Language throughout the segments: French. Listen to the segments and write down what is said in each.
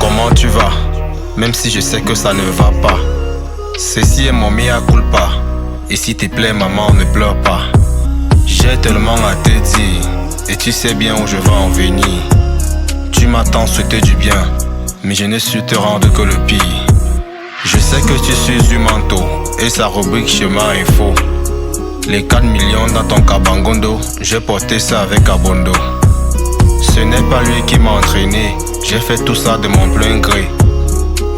comment tu vas? Même si je sais que ça ne va pas. Ceci est mon mea culpa. Et s'il te plaît maman, ne pleure pas. J'ai tellement à te dire, et tu sais bien où je vais en venir. Tu m'as tant souhaité du bien, mais je ne su te rendre que le pire. Je sais que tu suis du manteau, et sa rubrique chemin est faux. Les 4 millions dans ton cabangondo, j'ai porté ça avec abondo. Ce n'est pas lui qui m'a entraîné, j'ai fait tout ça de mon plein gré.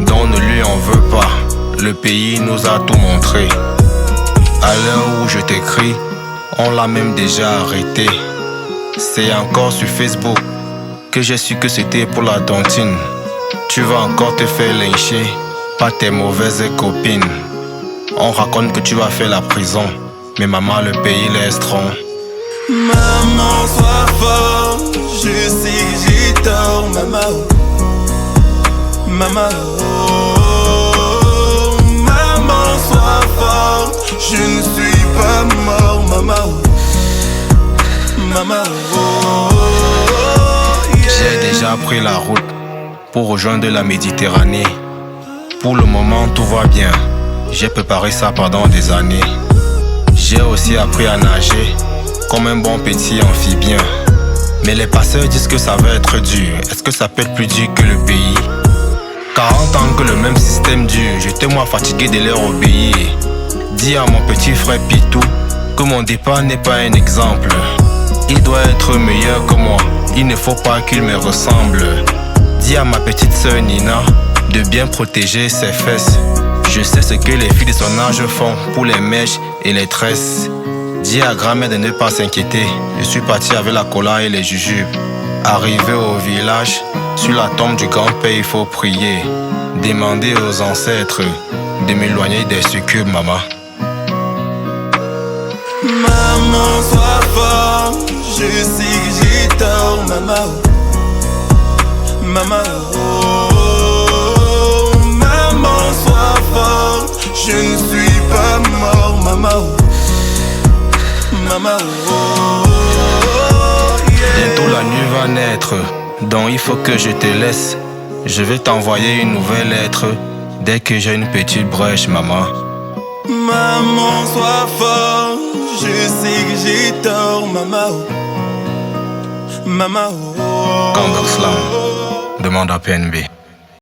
Donc ne lui en veux pas, le pays nous a tout montré. À l'heure où je t'écris, on l'a même déjà arrêté. C'est encore sur Facebook que j'ai su que c'était pour la tontine. Tu vas encore te faire lyncher par tes mauvaises copines. On raconte que tu vas faire la prison, mais maman, le pays laisse trop. Maman, sois forte, je sais que j'ai tort, maman. Maman, oh, maman, sois forte, je ne suis pas mort, maman. Maman, oh, yeah. J'ai déjà pris la route pour rejoindre la Méditerranée. Pour le moment, tout va bien. J'ai préparé ça pendant des années. J'ai aussi appris à nager comme un bon petit amphibien. Mais les passeurs disent que ça va être dur. Est-ce que ça peut être plus dur que le pays? 40 ans que le même système dure. J'étais moi fatigué de leur obéir. Dis à mon petit frère Pitou que mon départ n'est pas un exemple. Il doit être meilleur que moi. Il ne faut pas qu'il me ressemble. Dis à ma petite sœur Nina de bien protéger ses fesses. Je sais ce que les filles de son âge font pour les mèches et les tresses. Dis à grand-mère de ne pas s'inquiéter. Je suis parti avec la cola et les jujubes. Arrivé au village, sur la tombe du grand-père, il faut prier. Demander aux ancêtres de m'éloigner des succubes, maman. Maman, sois forte, je sais que j'ai tort, maman. Maman, oh, maman, sois forte, je ne suis pas mort, maman. Maman, oh, yeah. Bientôt la nuit va naître, donc il faut que je te laisse. Je vais t'envoyer une nouvelle lettre dès que j'ai une petite brèche, maman. Maman, sois forte, je sais que j'ai tort, maman. Maman, oh, Congo Slam, demande à PNB.